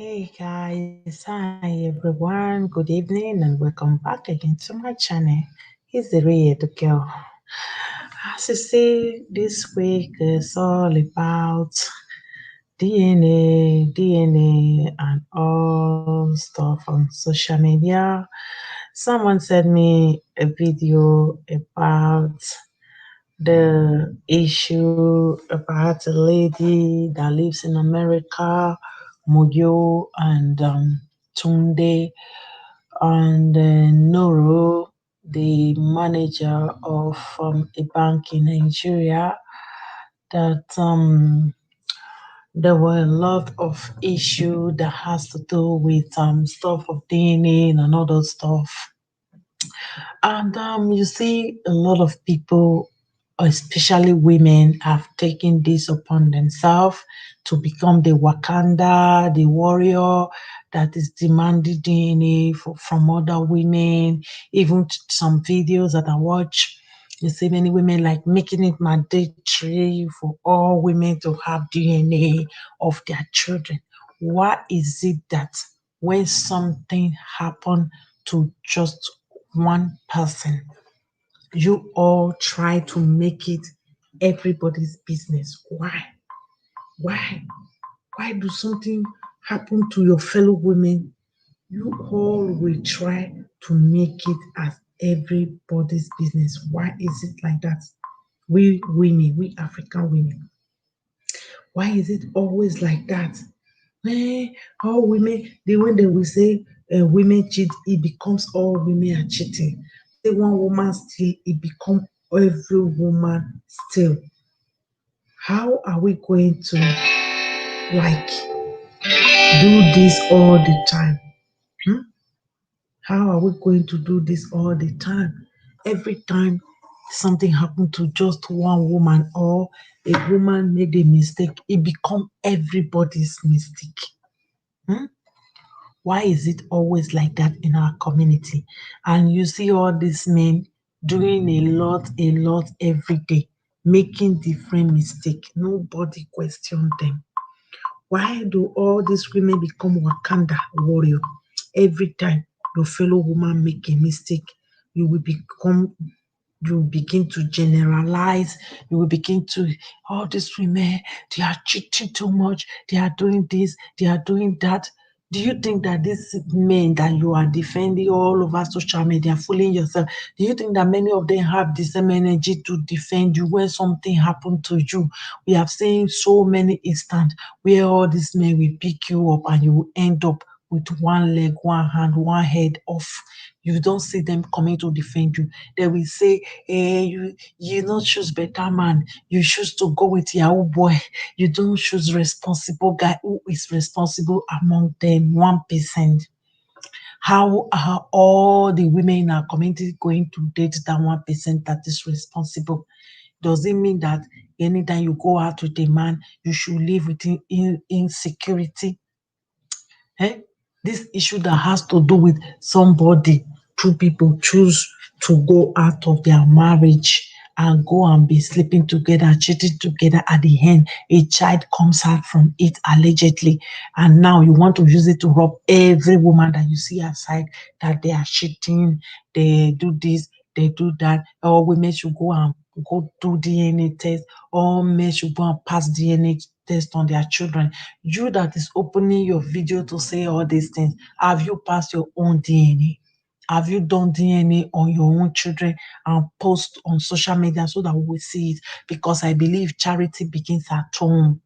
Hey guys, hi everyone, good evening and welcome back again to my channel. It's the Ray the girl. As you see, this week is all about DNA, and all stuff on social media. Someone sent me a video about the issue about a lady that lives in America, Moyo and Tunde, and Noro, the manager of a bank in Nigeria, that there were a lot of issue that has to do with stuff of DNA and other stuff. And you see, a lot of people, especially women, have taken this upon themselves to become the Wakanda, the warrior that is demanding DNA from other women. Even some videos that I watch, you see many women like making it mandatory for all women to have DNA of their children. Why is it that when something happen to just one person, you all try to make it everybody's business? Why? Why? Why do something happen to your fellow women? You all will try to make it as everybody's business. Why is it like that? We women, we African women, why is it always like that? Eh, all women, the way they will say women cheat, it becomes all women are cheating. Say one woman steal, it become every woman steal. How are we going to like do this all the time? Hmm? How are we going to do this all the time? Every time something happened to just one woman or a woman made a mistake, it become everybody's mistake. Hmm? Why is it always like that in our community? And you see all these men doing a lot every day, making different mistakes. Nobody question them. Why do all these women become Wakanda warrior? Every time your fellow woman make a mistake, you will become you begin to generalize, you will begin to, all these women, they are cheating too much, they are doing this, they are doing that. Do you think that these men that you are defending all over social media, fooling yourself, do you think that many of them have the same energy to defend you when something happened to you? We have seen so many instances where all these men will pick you up and you will end up with one leg, one hand, one head off. You don't see them coming to defend you. They will say, you not choose better man. You choose to go with Yahoo boy. You don't choose responsible guy. Who is responsible among them? 1%. How are all the women in our community going to date that 1% that is responsible? Does it mean that anytime you go out with a man, you should live with insecurity? Eh? This issue that has to do with somebody, two people choose to go out of their marriage and go and be sleeping together, cheating together. At the end, a child comes out from it allegedly, and now you want to use it to rob every woman that you see outside that they are cheating, they do this, they do that. All women should go and go do DNA test. All men should go and pass DNA test on their children. You that is opening your video to say all these things, have you passed your own DNA? Have you done DNA on your own children and post on social media so that we will see it? Because I believe charity begins at home.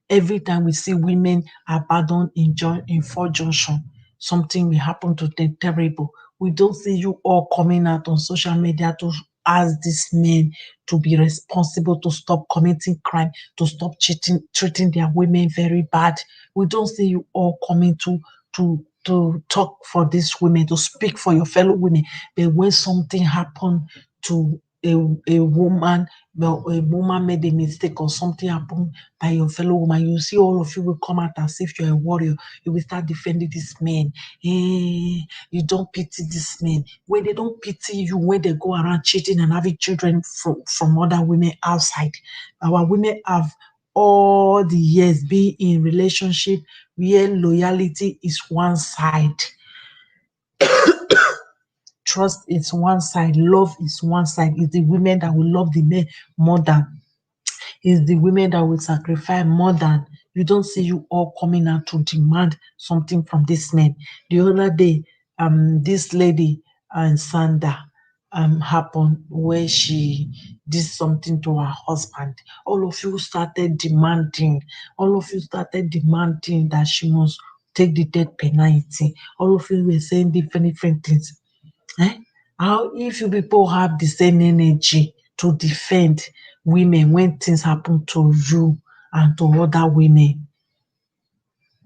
Every time we see women abandoned in Fort Junction, something will happen to them terrible. We don't see you all coming out on social media to ask these men to be responsible, to stop committing crime, to stop cheating, treating their women very bad. We don't see you all coming to talk for these women, to speak for your fellow women. But when something happened to a woman, well, a woman made a mistake or something happened by your fellow woman, you see all of you will come out as if you're a warrior. You will start defending this man. You don't pity this man. When they don't pity you, when they go around cheating and having children from other women outside, our women have all the years being in relationship where loyalty is one side, trust is one side, love is one side. It's the women that will love the men more than, it's the women that will sacrifice more than. You don't see you all coming out to demand something from this man. The other day, this lady and Sandra happened where she did something to her husband. All of you started demanding, all of you started demanding that she must take the death penalty. All of you were saying different things. Eh? How if you people have the same energy to defend women when things happen to you and to other women,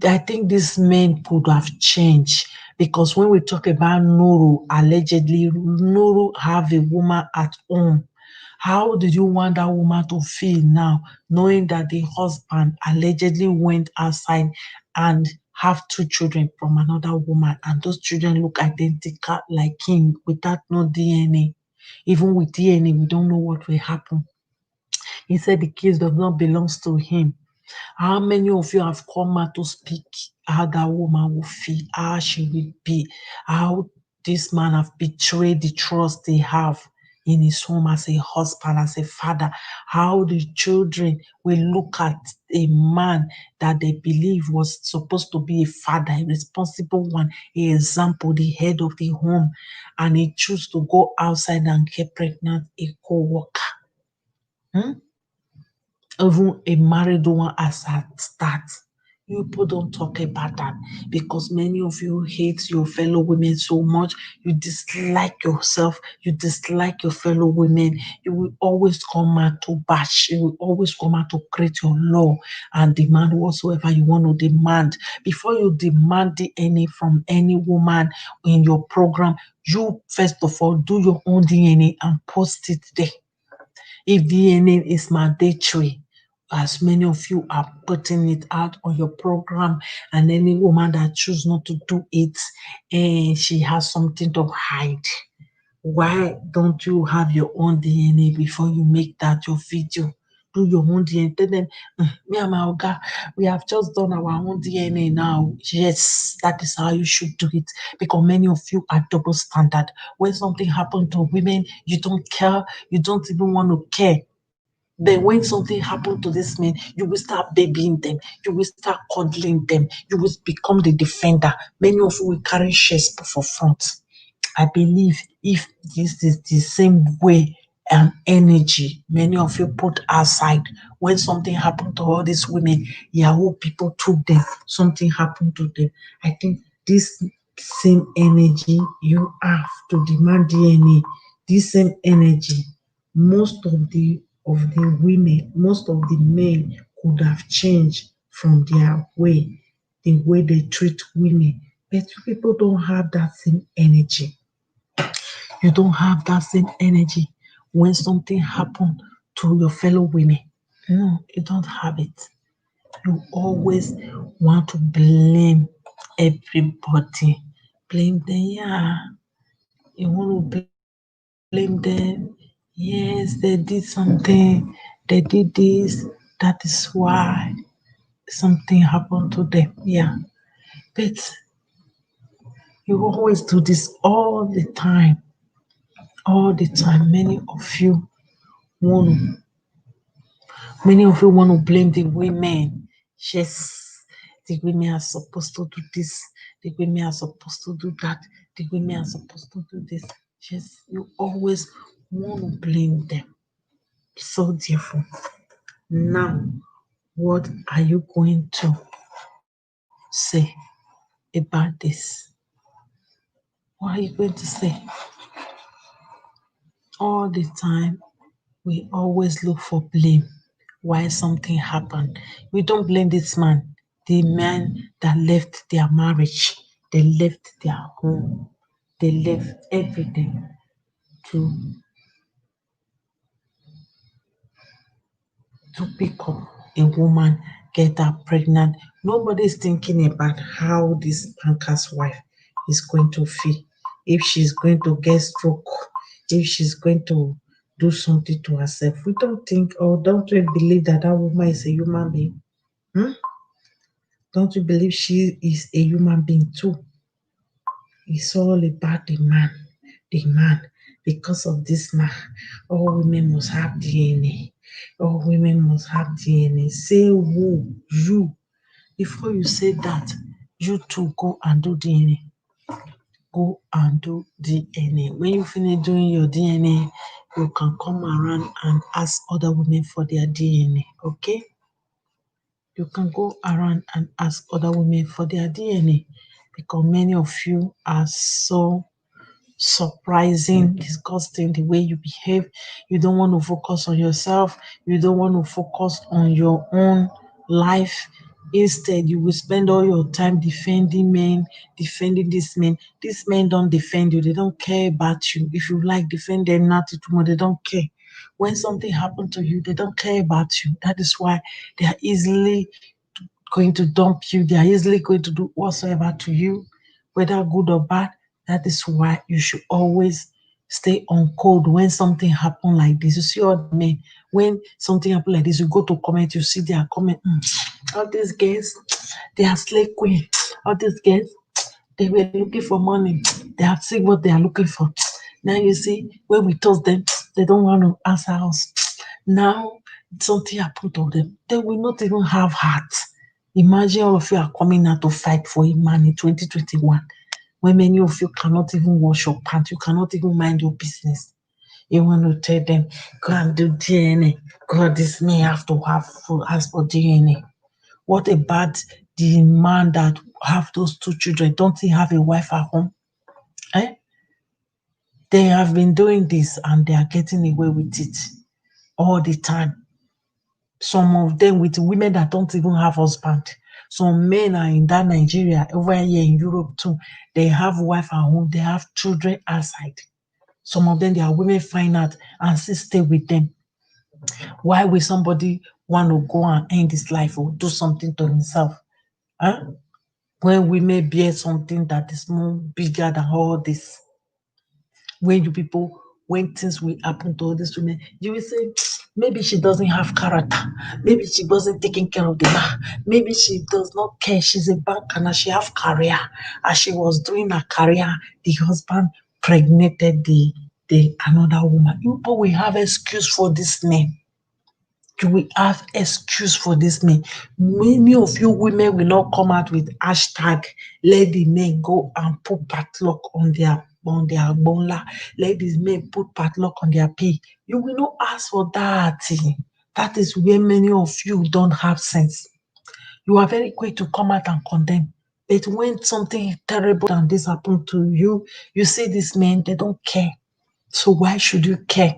I think these men could have changed, because when we talk about Nuru, allegedly Nuru have a woman at home. How did you want that woman to feel now, knowing that the husband allegedly went outside and have two children from another woman, and those children look identical like him without no DNA? Even with DNA, we don't know what will happen. He said the kids does not belongs to him. How many of you have come out to speak how that woman will feel, how she will be, how this man have betrayed the trust they have in his home as a husband, as a father, how the children will look at a man that they believe was supposed to be a father, a responsible one, a example, the head of the home, and he choose to go outside and get pregnant a co-worker. Even a married one as at start. You people don't talk about that because many of you hate your fellow women so much. You dislike yourself. You dislike your fellow women. You will always come out to bash. You will always come out to create your law and demand whatsoever you want to demand. Before you demand DNA from any woman in your program, you first of all do your own DNA and post it there. If DNA is mandatory, as many of you are putting it out on your program, and any woman that choose not to do it, and she has something to hide. Why don't you have your own DNA before you make that your video? Do your own DNA. Tell them, me and my oga, we have just done our own DNA now. Yes, that is how you should do it. Because many of you are double standard. When something happened to women, you don't care. You don't even want to care. Then when something happened to this man, you will start babying them, you will start cuddling them, you will become the defender. Many of you will carry chest for front. I believe if this is the same way and energy many of you put aside when something happened to all these women, Yahoo people took them, something happened to them. I think this same energy you have to demand DNA, this same energy, most of the women, most of the men could have changed from their way, the way they treat women. But you people don't have that same energy. You don't have that same energy when something happened to your fellow women. No, you don't have it. You always want to blame everybody. Blame them, yeah. You want to blame them. Yes, they did something. They did this. That is why something happened to them. Yeah. But you always do this all the time. All the time. Want Many of you want to blame the women. Yes, the women are supposed to do this. The women are supposed to do that. The women are supposed to do this. Yes, you always want to blame them. So therefore, now what are you going to say about this? What are you going to say? All the time, we always look for blame why something happened. We don't blame this man, the man that left their marriage, they left their home, they left everything to pick up a woman, get her pregnant. Nobody's thinking about how this banker's wife is going to feel, if she's going to get stroke, if she's going to do something to herself. We don't think or don't we believe that that woman is a human being? Hmm? Don't you believe she is a human being too? It's all about the man. The man. Because of this man, all women must have DNA. All women must have DNA. Say who? You. Before you say that, you too go and do DNA. Go and do DNA. When you finish doing your DNA, you can come around and ask other women for their DNA. Okay? You can go around and ask other women for their DNA because many of you are so surprising, disgusting the way you behave. You don't want to focus on yourself. You don't want to focus on your own life. Instead, you will spend all your time defending men, defending this men. These men don't defend you. They don't care about you. If you like defend them, not too much, they don't care. When something happened to you, they don't care about you. That is why they are easily going to dump you. They are easily going to do whatsoever to you, whether good or bad. That is why you should always stay on code when something happen like this. You see what I mean? When something happen like this, you go to comment, you see their comment. All these girls, they are slave queen. All these girls, they were looking for money. They have seen what they are looking for. Now you see, when we told them, they don't want to answer us. Now something happened to them. They will not even have heart. Imagine all of you are coming out to fight for a man in 2021 when many of you cannot even wash your pants, you cannot even mind your business. You want to tell them, go and do DNA. God, this may have to have full ask for DNA. What about the man that have those two children? Don't he have a wife at home? Eh? They have been doing this and they are getting away with it all the time. Some of them with women that don't even have husband. Some men are in that Nigeria, over here in Europe too. They have wife at home, they have children outside. Some of them, their women find out and still stay with them. Why will somebody want to go and end his life or do something to himself? Huh? When we may bear something that is more bigger than all this. When you people, when things will happen to all these women, you will say, maybe she doesn't have character. Maybe she wasn't taking care of the man. Maybe she does not care. She's a banker and she have career. As she was doing her career, the husband pregnated the another woman. You people will have excuse for this man. You will have excuse for this men. Many of you women will not come out with hashtag let the men go and put padlock on their bonla. Let these men put padlock on their pay. You will not ask for that. That is where many of you don't have sense. You are very quick to come out and condemn. But when something terrible than this happen to you, you see these men, they don't care. So why should you care?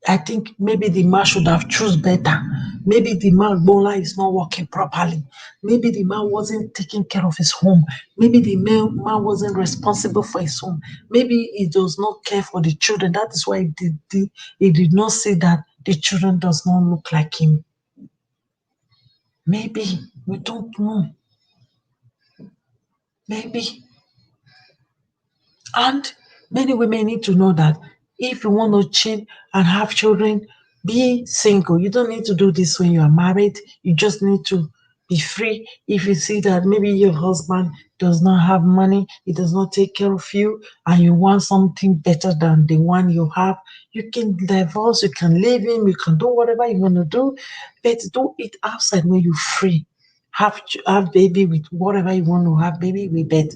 I think maybe the man should have choose better. Maybe the man bola is not working properly. Maybe the man wasn't taking care of his home. Maybe the man wasn't responsible for his home. Maybe he does not care for the children. That is why he did not see that the children does not look like him. Maybe we don't know. Maybe. And many women need to know that if you want to cheat and have children, be single. You don't need to do this when you are married. You just need to be free. If you see that maybe your husband does not have money, he does not take care of you, and you want something better than the one you have, you can divorce, you can leave him, you can do whatever you want to do, but do it outside when you're free. Have baby with whatever you want to have baby with, but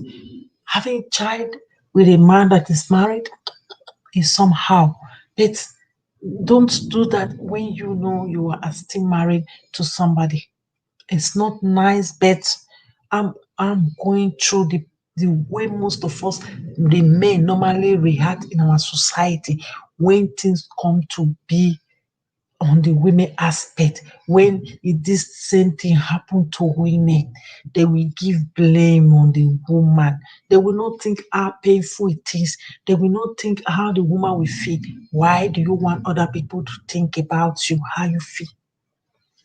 having child with a man that is married is somehow. But don't do that when you know you are still married to somebody. It's not nice, but I'm going through the way most of us, the men, normally react in our society when things come to be on the women aspect. When this same thing happen to women, they will give blame on the woman. They will not think how painful it is. They will not think how the woman will feel. Why do you want other people to think about you, how you feel?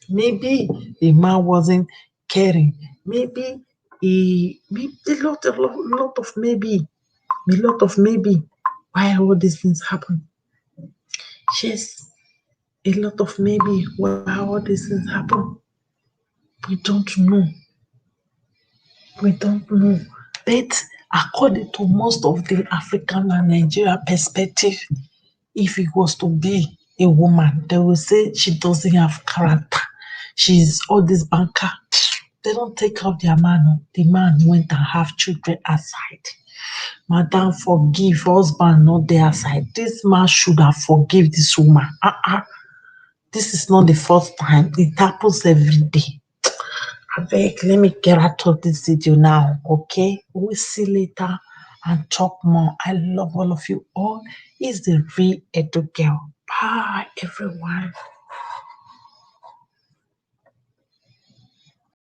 Maybe the man wasn't caring. Maybe maybe a lot of maybe why all these things happen. Yes, a lot of maybe why all these things happen. We don't know. We don't know. But according to most of the African and Nigerian perspective, if it was to be a woman, they will say she doesn't have character. She's all this banker. They don't take out their man. Oh. The man went and have children aside. Madam, forgive husband, not their side. This man should have forgive this woman. This is not the first time. It happens every day. Abeg, let me get out of this video now, okay? We'll see later and talk more. I love all of you all. It's the real Edo girl. Bye, everyone.